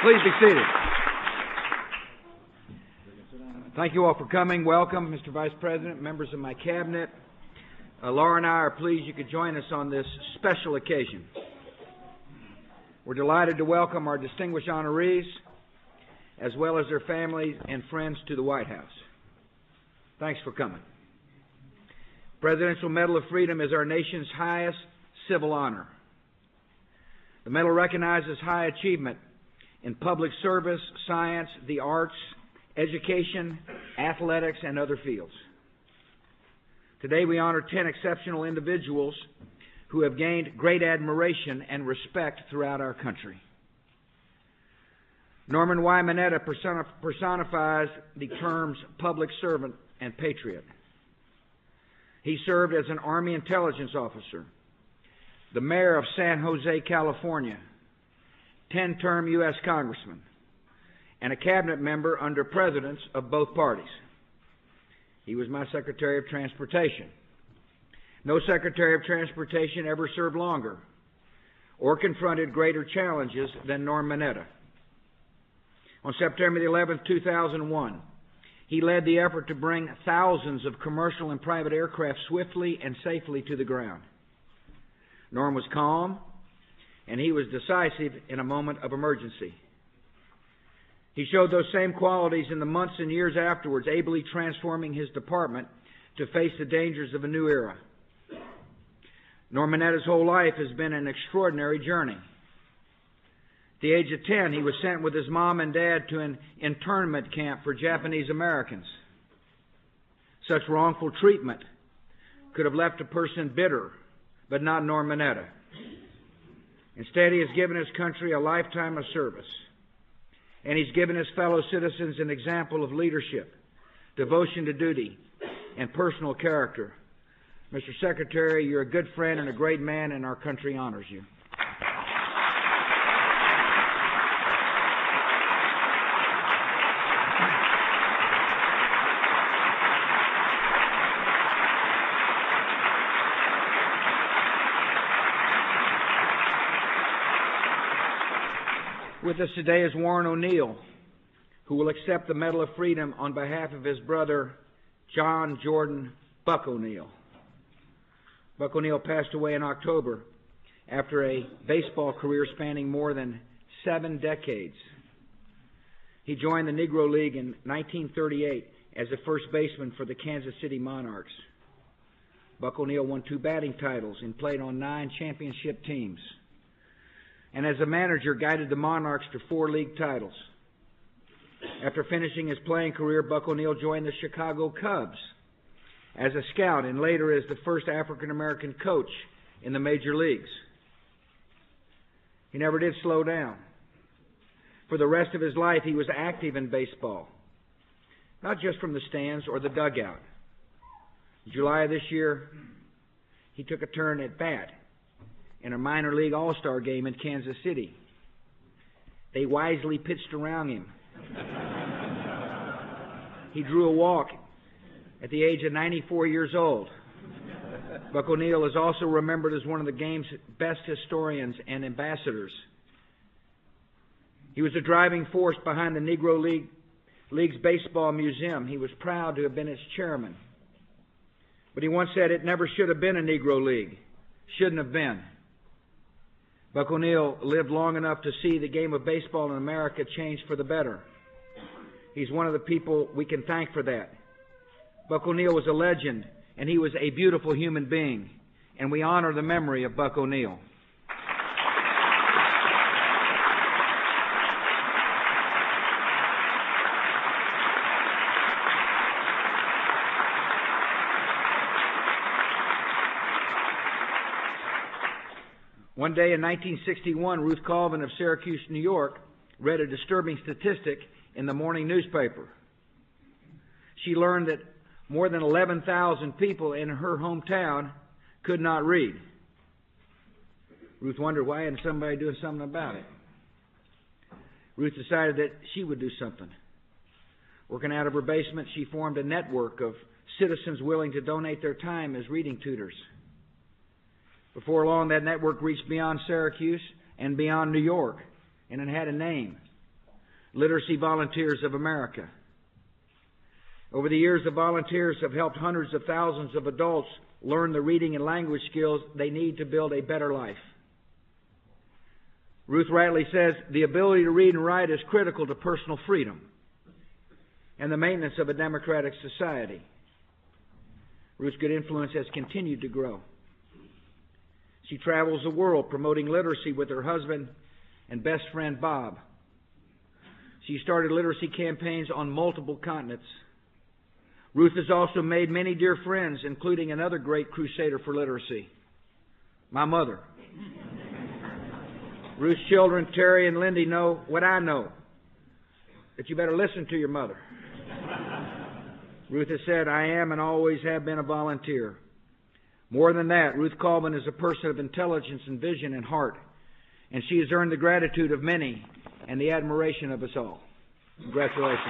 Please be seated. Thank you all for coming. Welcome, Mr. Vice President, members of my cabinet. Laura and I are pleased you could join us on this special occasion. We're delighted to welcome our distinguished honorees, as well as their families and friends, to the White House. Thanks for coming. Presidential Medal of Freedom is our nation's highest civil honor. The medal recognizes high achievement in public service, science, the arts, education, athletics, and other fields. Today we honor 10 exceptional individuals who have gained great admiration and respect throughout our country. Norman Y. Mineta personifies the terms public servant and patriot. He served as an Army intelligence officer, the mayor of San Jose, California, 10-term U.S. congressman, and a cabinet member under presidents of both parties. He was my Secretary of Transportation. No Secretary of Transportation ever served longer or confronted greater challenges than Norm Mineta. On September the 11th, 2001, he led the effort to bring thousands of commercial and private aircraft swiftly and safely to the ground. Norm was calm, and he was decisive in a moment of emergency. He showed those same qualities in the months and years afterwards, ably transforming his department to face the dangers of a new era. Norm Mineta's whole life has been an extraordinary journey. At the age of 10, he was sent with his mom and dad to an internment camp for Japanese Americans. Such wrongful treatment could have left a person bitter, but not Norm Mineta. Instead, he has given his country a lifetime of service, and he's given his fellow citizens an example of leadership, devotion to duty, and personal character. Mr. Secretary, you're a good friend and a great man, and our country honors you. With us today is Warren O'Neill, who will accept the Medal of Freedom on behalf of his brother, John Jordan Buck O'Neill. Buck O'Neill passed away in October after a baseball career spanning more than 7 decades. He joined the Negro League in 1938 as a first baseman for the Kansas City Monarchs. Buck O'Neill won 2 batting titles and played on 9 championship teams. And as a manager, guided the Monarchs to 4 league titles. After finishing his playing career, Buck O'Neill joined the Chicago Cubs as a scout and later as the first African-American coach in the major leagues. He never did slow down. For the rest of his life, he was active in baseball, not just from the stands or the dugout. In July of this year, he took a turn at bat in a minor league all-star game in Kansas City. They wisely pitched around him. He drew a walk at the age of 94 years old. Buck O'Neill is also remembered as one of the game's best historians and ambassadors. He was a driving force behind the Negro League's Baseball Museum. He was proud to have been its chairman. But he once said it never should have been a Negro League. Shouldn't have been. Buck O'Neill lived long enough to see the game of baseball in America change for the better. He's one of the people we can thank for that. Buck O'Neill was a legend, and he was a beautiful human being, and we honor the memory of Buck O'Neill. One day in 1961, Ruth Colvin of Syracuse, New York, read a disturbing statistic in the morning newspaper. She learned that more than 11,000 people in her hometown could not read. Ruth wondered why hadn't somebody doing something about it. Ruth decided that she would do something. Working out of her basement, she formed a network of citizens willing to donate their time as reading tutors. Before long, that network reached beyond Syracuse and beyond New York, and it had a name, Literacy Volunteers of America. Over the years, the volunteers have helped hundreds of thousands of adults learn the reading and language skills they need to build a better life. Ruth rightly says, the ability to read and write is critical to personal freedom and the maintenance of a democratic society. Ruth's good influence has continued to grow. She travels the world promoting literacy with her husband and best friend Bob. She started literacy campaigns on multiple continents. Ruth has also made many dear friends, including another great crusader for literacy, my mother. Ruth's children, Terry and Lindy, know what I know, that you better listen to your mother. Ruth has said, I am and always have been a volunteer. More than that, Ruth Colvin is a person of intelligence and vision and heart, and she has earned the gratitude of many and the admiration of us all. Congratulations.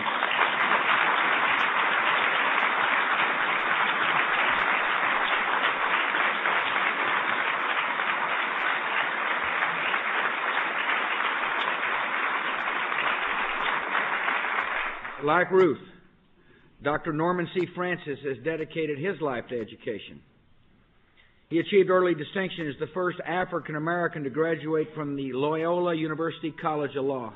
Like Ruth, Dr. Norman C. Francis has dedicated his life to education. He achieved early distinction as the first African American to graduate from the Loyola University College of Law.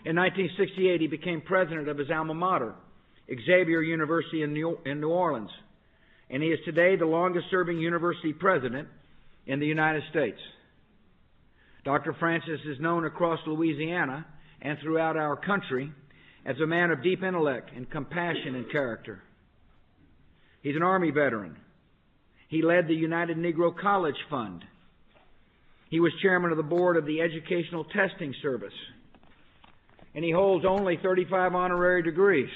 In 1968, he became president of his alma mater, Xavier University in New Orleans, and he is today the longest-serving university president in the United States. Dr. Francis is known across Louisiana and throughout our country as a man of deep intellect and compassion and character. He's an Army veteran. He led the United Negro College Fund. He was chairman of the board of the Educational Testing Service. And he holds only 35 honorary degrees.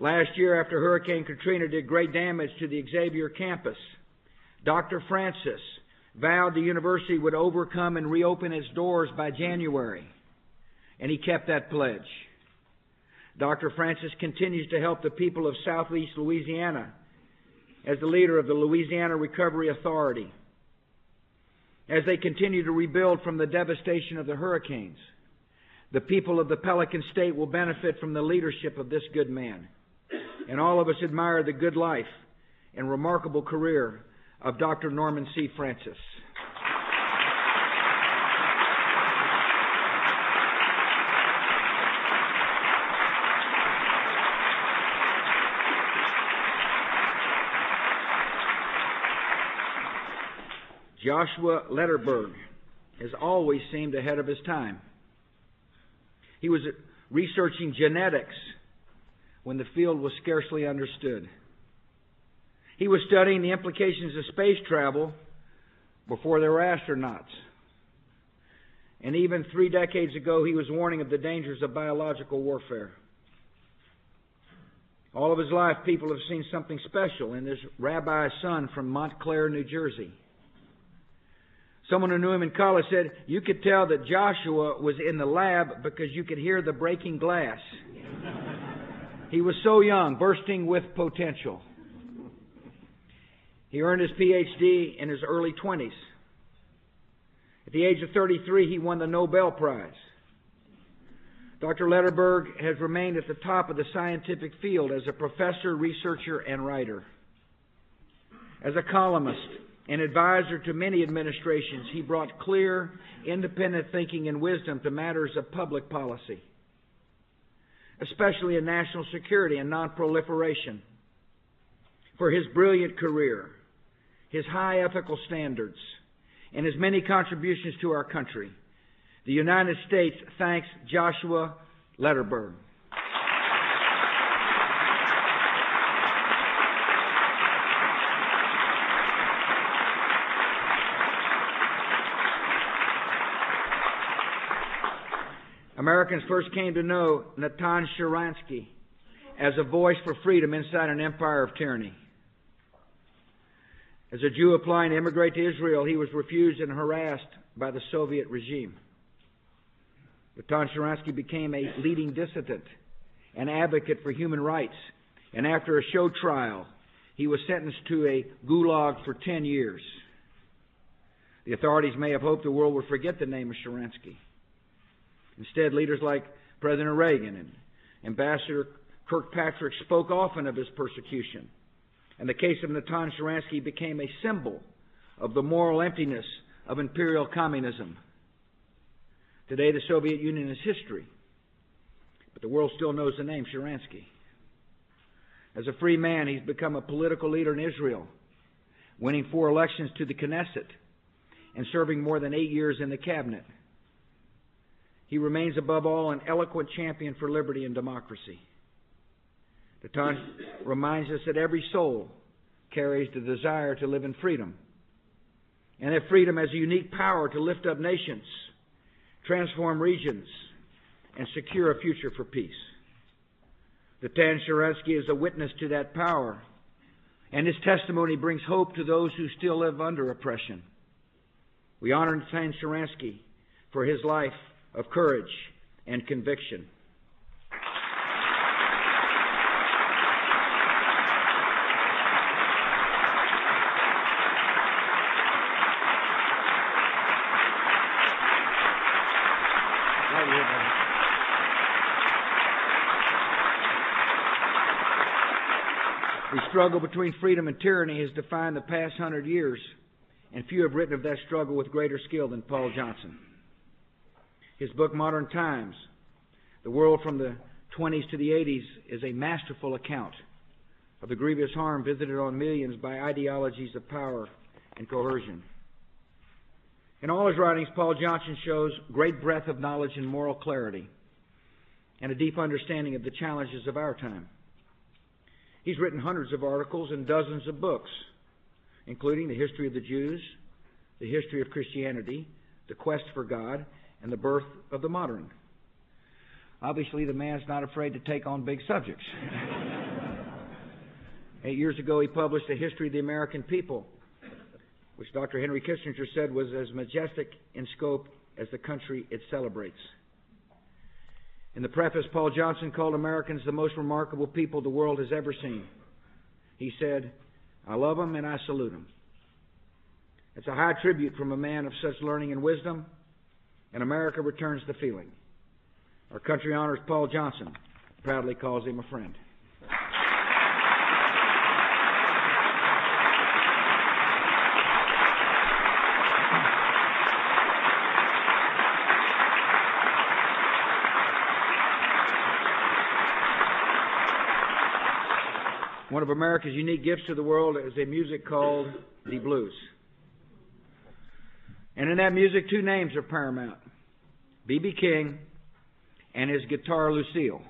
Last year, after Hurricane Katrina did great damage to the Xavier campus, Dr. Francis vowed the university would overcome and reopen its doors by January. And he kept that pledge. Dr. Francis continues to help the people of Southeast Louisiana as the leader of the Louisiana Recovery Authority, as they continue to rebuild from the devastation of the hurricanes. The people of the Pelican State will benefit from the leadership of this good man. And all of us admire the good life and remarkable career of Dr. Norman C. Francis. Joshua Letterberg has always seemed ahead of his time. He was researching genetics when the field was scarcely understood. He was studying the implications of space travel before there were astronauts. And even 3 decades ago, he was warning of the dangers of biological warfare. All of his life, people have seen something special in this rabbi's son from Montclair, New Jersey. Someone who knew him in college said, you could tell that Joshua was in the lab because you could hear the breaking glass. He was so young, bursting with potential. He earned his Ph.D. in his early 20s. At the age of 33, he won the Nobel Prize. Dr. Letterberg has remained at the top of the scientific field as a professor, researcher, and writer. As a columnist, an advisor to many administrations, he brought clear, independent thinking and wisdom to matters of public policy, especially in national security and non-proliferation. For his brilliant career, his high ethical standards, and his many contributions to our country, the United States thanks Joshua Letterberg. Americans first came to know Natan Sharansky as a voice for freedom inside an empire of tyranny. As a Jew applying to immigrate to Israel, he was refused and harassed by the Soviet regime. Natan Sharansky became a leading dissident, an advocate for human rights, and after a show trial, he was sentenced to a gulag for 10 years. The authorities may have hoped the world would forget the name of Sharansky. Instead, leaders like President Reagan and Ambassador Kirkpatrick spoke often of his persecution. And the case of Natan Sharansky became a symbol of the moral emptiness of imperial communism. Today, the Soviet Union is history, but the world still knows the name Sharansky. As a free man, he's become a political leader in Israel, winning 4 elections to the Knesset and serving more than 8 years in the cabinet. He remains, above all, an eloquent champion for liberty and democracy. Natan reminds us that every soul carries the desire to live in freedom, and that freedom has a unique power to lift up nations, transform regions, and secure a future for peace. Natan Sharansky is a witness to that power, and his testimony brings hope to those who still live under oppression. We honor Natan Sharansky for his life of courage and conviction. The struggle between freedom and tyranny has defined the past 100 years, and few have written of that struggle with greater skill than Paul Johnson. His book, Modern Times, The World from the 20s to the 80s, is a masterful account of the grievous harm visited on millions by ideologies of power and coercion. In all his writings, Paul Johnson shows great breadth of knowledge and moral clarity, and a deep understanding of the challenges of our time. He's written hundreds of articles and dozens of books, including The History of the Jews, The History of Christianity, The Quest for God, and The Birth of the Modern. Obviously, the man's not afraid to take on big subjects. 8 years ago, he published A History of the American People, which Dr. Henry Kissinger said was as majestic in scope as the country it celebrates. In the preface, Paul Johnson called Americans the most remarkable people the world has ever seen. He said, "I love them and I salute them." It's a high tribute from a man of such learning and wisdom, and America returns the feeling. Our country honors Paul Johnson, proudly calls him a friend. One of America's unique gifts to the world is a music called the blues. And in that music, 2 names are paramount: B.B. King and his guitar Lucille.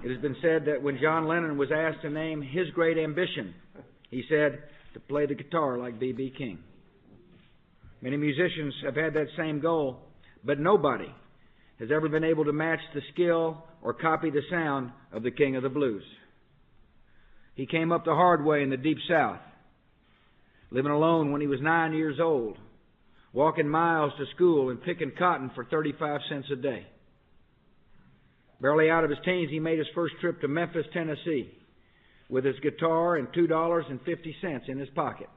It has been said that when John Lennon was asked to name his great ambition, he said, to play the guitar like B.B. King. Many musicians have had that same goal, but nobody has ever been able to match the skill or copy the sound of the King of the Blues. He came up the hard way in the Deep South, living alone when he was 9 years old, walking miles to school and picking cotton for 35 cents a day. Barely out of his teens, he made his first trip to Memphis, Tennessee, with his guitar and $2.50 in his pocket.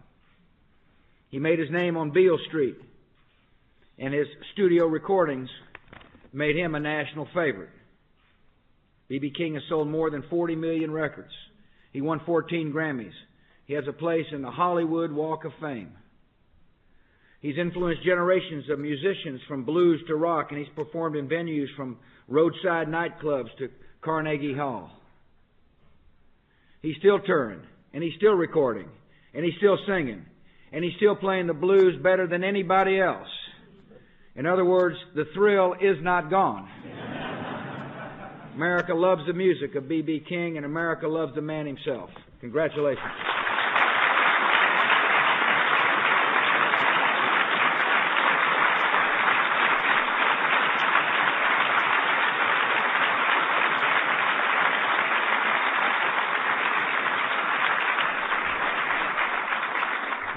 He made his name on Beale Street, and his studio recordings made him a national favorite. B.B. King has sold more than 40 million records. He won 14 Grammys. He has a place in the Hollywood Walk of Fame. He's influenced generations of musicians from blues to rock, and he's performed in venues from roadside nightclubs to Carnegie Hall. He's still touring, and he's still recording, and he's still singing, and he's still playing the blues better than anybody else. In other words, the thrill is not gone. America loves the music of B.B. King, and America loves the man himself. Congratulations.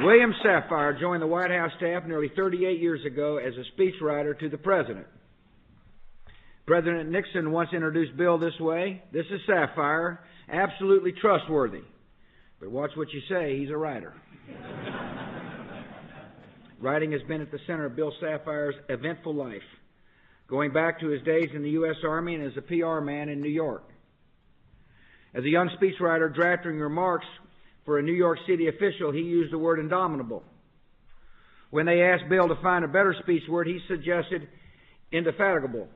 William Safire joined the White House staff nearly 38 years ago as a speechwriter to the President. President Nixon once introduced Bill this way: "This is Safire, absolutely trustworthy. But watch what you say, he's a writer." Writing has been at the center of Bill Safire's eventful life, going back to his days in the U.S. Army and as a PR man in New York. As a young speechwriter drafting remarks for a New York City official, he used the word indomitable. When they asked Bill to find a better speech word, he suggested indefatigable.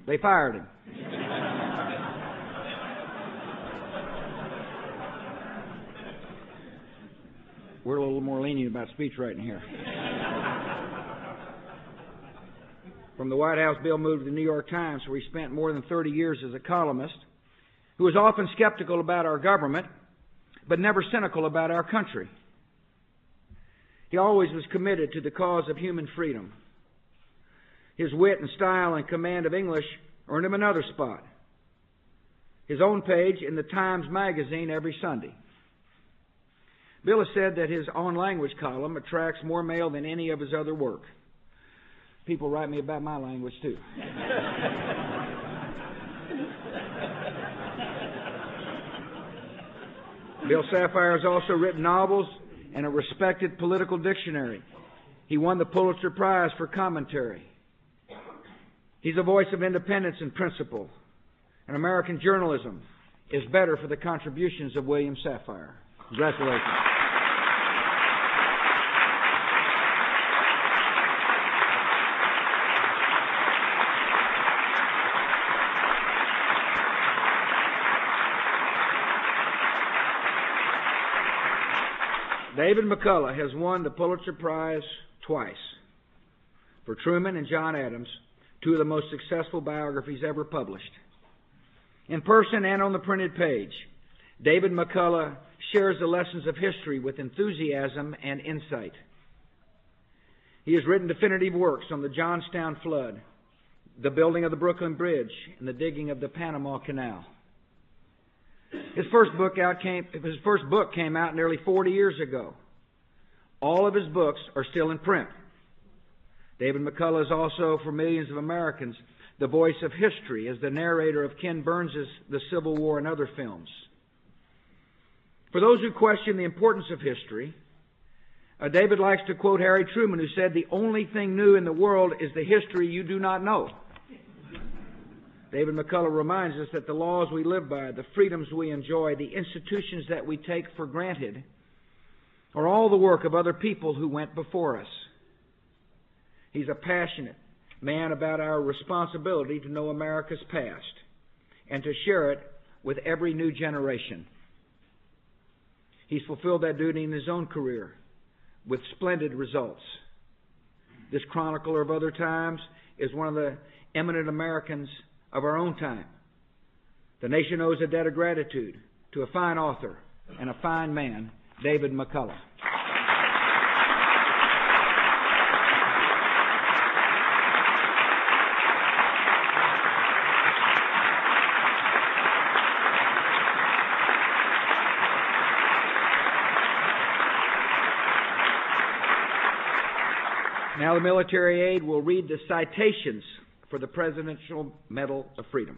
They fired him. We're a little more lenient about speech writing here. From the White House, Bill moved to the New York Times, where he spent more than 30 years as a columnist, who was often skeptical about our government, but never cynical about our country. He always was committed to the cause of human freedom. His wit and style and command of English earned him another spot, his own page in the Times Magazine every Sunday. Bill has said that his on-language column attracts more mail than any of his other work. People write me about my language, too. Bill Safire has also written novels and a respected political dictionary. He won the Pulitzer Prize for commentary. He's a voice of independence and principle. And American journalism is better for the contributions of William Safire. Congratulations. David McCullough has won the Pulitzer Prize twice for Truman and John Adams, two of the most successful biographies ever published. In person and on the printed page, David McCullough shares the lessons of history with enthusiasm and insight. He has written definitive works on the Johnstown flood, the building of the Brooklyn Bridge, and the digging of the Panama Canal. His first book came out nearly 40 years ago. All of his books are still in print. David McCullough is also, for millions of Americans, the voice of history as the narrator of Ken Burns' The Civil War and other films. For those who question the importance of history, David likes to quote Harry Truman, who said, "The only thing new in the world is the history you do not know." David McCullough reminds us that the laws we live by, the freedoms we enjoy, the institutions that we take for granted, are all the work of other people who went before us. He's a passionate man about our responsibility to know America's past and to share it with every new generation. He's fulfilled that duty in his own career with splendid results. This chronicler of other times is one of the eminent Americans of our own time. The nation owes a debt of gratitude to a fine author and a fine man, David McCullough. Now the military aide will read the citations for the Presidential Medal of Freedom.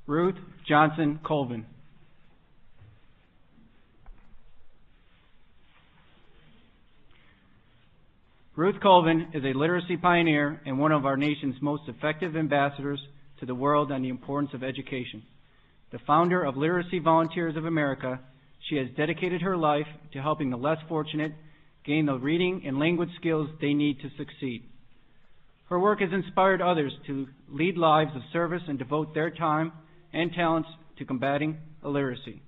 Ruth Johnson Colvin. Ruth Colvin is a literacy pioneer and one of our nation's most effective ambassadors to the world on the importance of education. The founder of Literacy Volunteers of America, she has dedicated her life to helping the less fortunate gain the reading and language skills they need to succeed. Her work has inspired others to lead lives of service and devote their time and talents to combating illiteracy.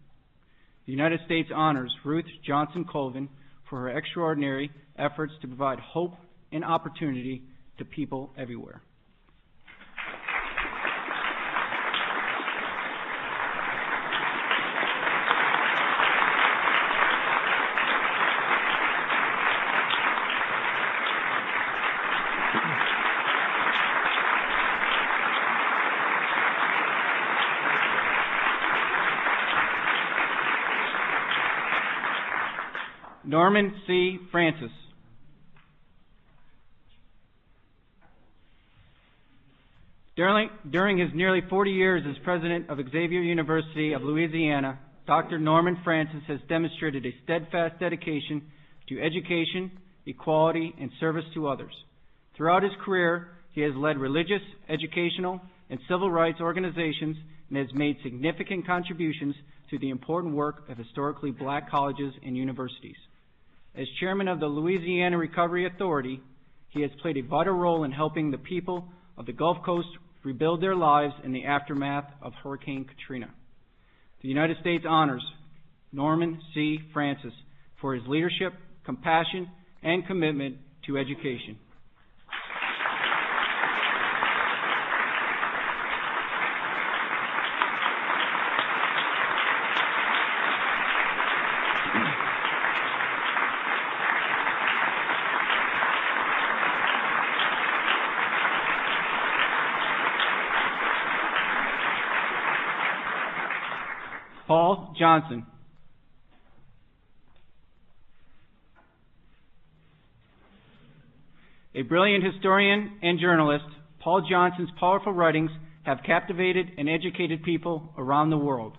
The United States honors Ruth Johnson Colvin for her extraordinary efforts to provide hope and opportunity to people everywhere. Norman C. Francis. During his nearly 40 years as president of Xavier University of Louisiana, Dr. Norman Francis has demonstrated a steadfast dedication to education, equality, and service to others. Throughout his career, he has led religious, educational, and civil rights organizations and has made significant contributions to the important work of historically black colleges and universities. As chairman of the Louisiana Recovery Authority, he has played a vital role in helping the people of the Gulf Coast rebuild their lives in the aftermath of Hurricane Katrina. The United States honors Norman C. Francis for his leadership, compassion, and commitment to education. Paul Johnson. A brilliant historian and journalist, Paul Johnson's powerful writings have captivated and educated people around the world.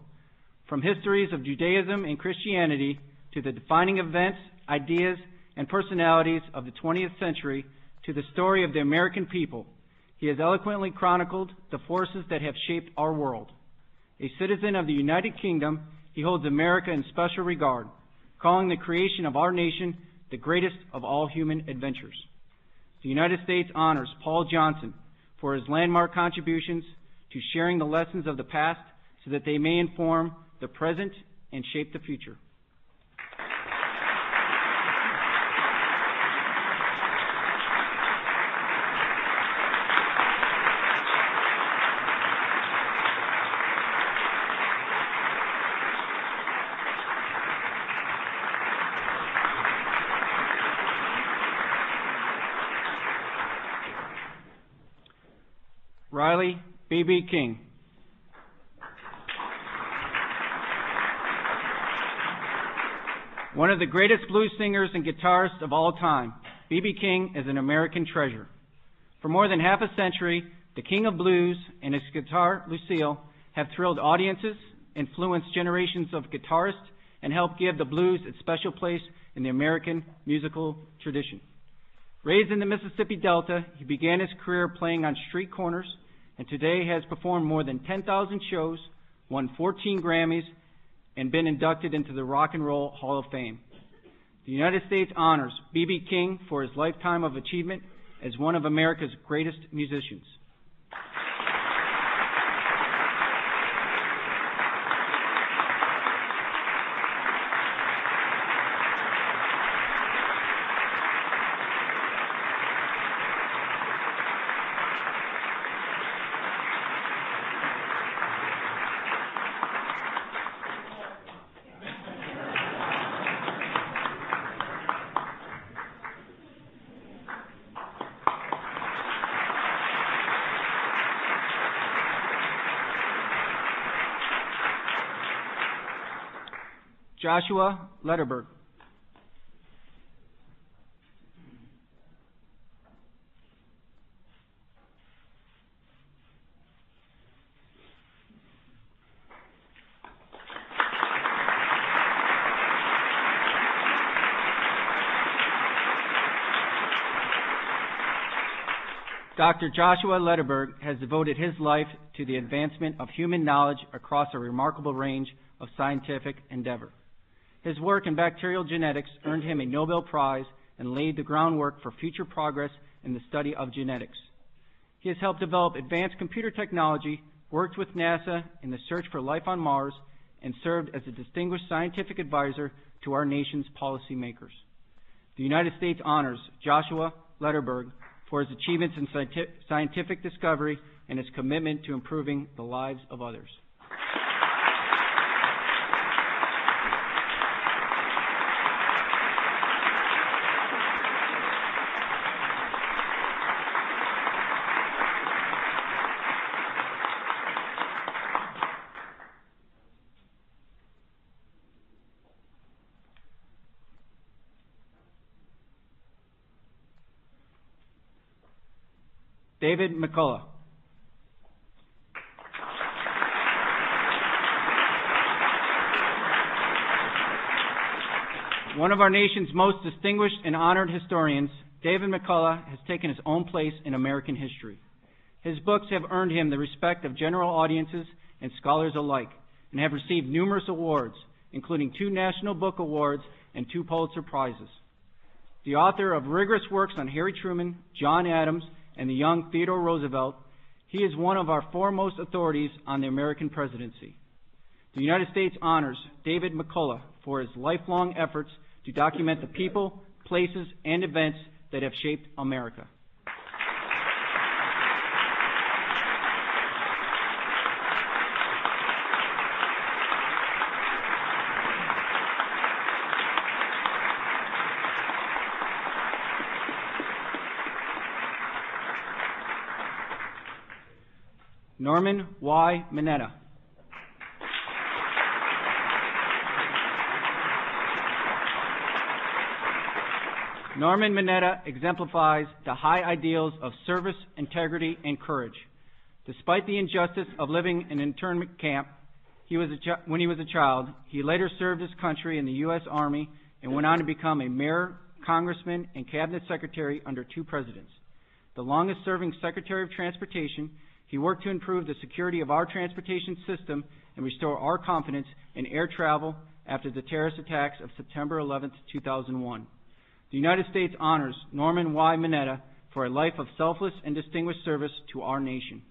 From histories of Judaism and Christianity to the defining events, ideas, and personalities of the 20th century to the story of the American people, he has eloquently chronicled the forces that have shaped our world. A citizen of the United Kingdom, he holds America in special regard, calling the creation of our nation the greatest of all human adventures. The United States honors Paul Johnson for his landmark contributions to sharing the lessons of the past so that they may inform the present and shape the future. Riley B.B. King. One of the greatest blues singers and guitarists of all time, B.B. King is an American treasure. For more than half a century, the King of Blues and his guitar, Lucille, have thrilled audiences, influenced generations of guitarists, and helped give the blues its special place in the American musical tradition. Raised in the Mississippi Delta, he began his career playing on street corners, and today has performed more than 10,000 shows, won 14 Grammys, and been inducted into the Rock and Roll Hall of Fame. The United States honors B.B. King for his lifetime of achievement as one of America's greatest musicians. Joshua Letterberg. Dr. Joshua Letterberg has devoted his life to the advancement of human knowledge across a remarkable range of scientific endeavor. His work in bacterial genetics earned him a Nobel Prize and laid the groundwork for future progress in the study of genetics. He has helped develop advanced computer technology, worked with NASA in the search for life on Mars, and served as a distinguished scientific advisor to our nation's policymakers. The United States honors Joshua Letterberg for his achievements in scientific discovery and his commitment to improving the lives of others. David McCullough. One of our nation's most distinguished and honored historians, David McCullough, has taken his own place in American history. His books have earned him the respect of general audiences and scholars alike, and have received numerous awards, including 2 National Book Awards and 2 Pulitzer Prizes. The author of rigorous works on Harry Truman, John Adams, and the young Theodore Roosevelt, he is one of our foremost authorities on the American presidency. The United States honors David McCullough for his lifelong efforts to document the people, places, and events that have shaped America. Norman Y. Mineta. Norman Mineta exemplifies the high ideals of service, integrity, and courage. Despite the injustice of living in an internment camp when he was a child, he later served his country in the U.S. Army and went on to become a mayor, congressman, and cabinet secretary under 2 presidents. The longest-serving Secretary of Transportation, he worked to improve the security of our transportation system and restore our confidence in air travel after the terrorist attacks of September 11, 2001. The United States honors Norman Y. Mineta for a life of selfless and distinguished service to our nation.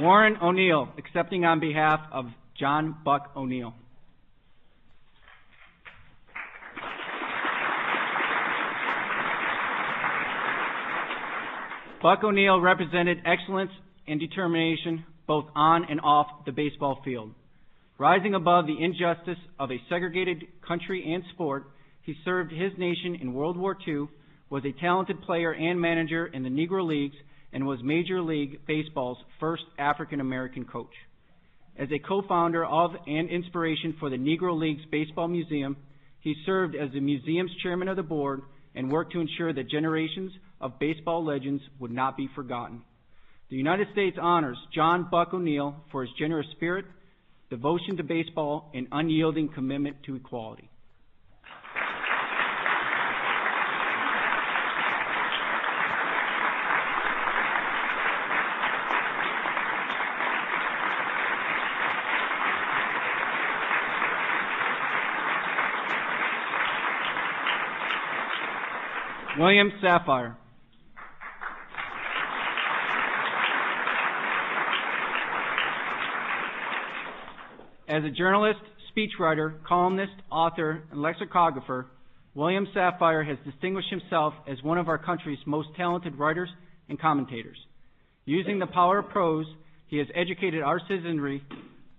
Warren O'Neill, accepting on behalf of John Buck O'Neill. Buck O'Neill represented excellence and determination both on and off the baseball field. Rising above the injustice of a segregated country and sport, he served his nation in World War II, was a talented player and manager in the Negro Leagues, and was Major League Baseball's first African-American coach. As a co-founder of and inspiration for the Negro Leagues Baseball Museum, he served as the museum's chairman of the board and worked to ensure that generations of baseball legends would not be forgotten. The United States honors John Buck O'Neill for his generous spirit, devotion to baseball, and unyielding commitment to equality. William Sapphire. As a journalist, speechwriter, columnist, author, and lexicographer, William Sapphire has distinguished himself as one of our country's most talented writers and commentators. Using the power of prose, he has educated our citizenry,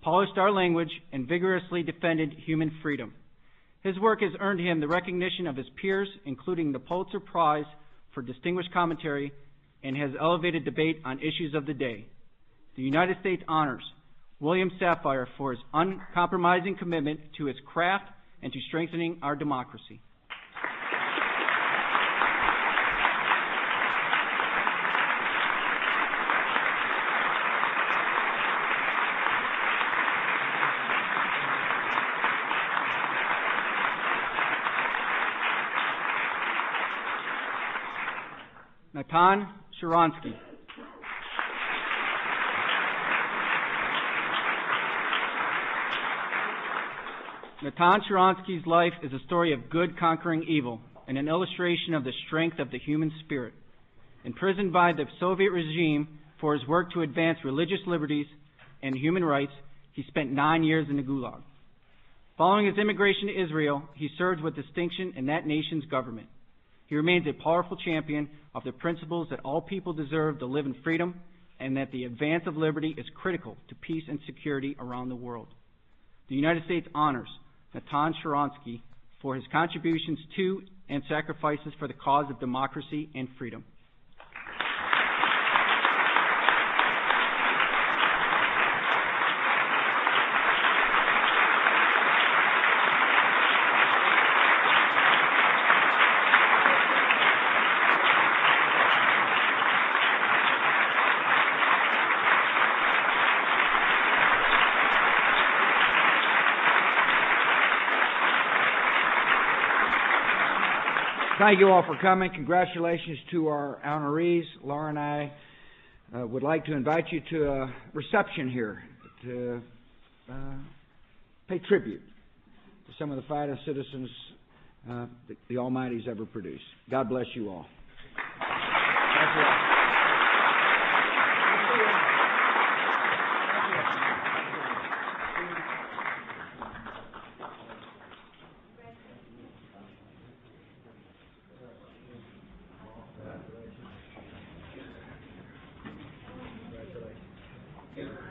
polished our language, and vigorously defended human freedom. His work has earned him the recognition of his peers, including the Pulitzer Prize for Distinguished Commentary, and has elevated debate on issues of the day. The United States honors William Sapphire for his uncompromising commitment to his craft and to strengthening our democracy. Natan Sharansky. Natan Sharansky's life is a story of good conquering evil and an illustration of the strength of the human spirit. Imprisoned by the Soviet regime for his work to advance religious liberties and human rights, he spent 9 years in the Gulag. Following his immigration to Israel, he served with distinction in that nation's government. He remains a powerful champion of the principles that all people deserve to live in freedom and that the advance of liberty is critical to peace and security around the world. The United States honors Natan Sharansky for his contributions to and sacrifices for the cause of democracy and freedom. Thank you all for coming. Congratulations to our honorees. Laura and I would like to invite you to a reception here to pay tribute to some of the finest citizens the Almighty's ever produced. God bless you all. Thank you. Congratulations.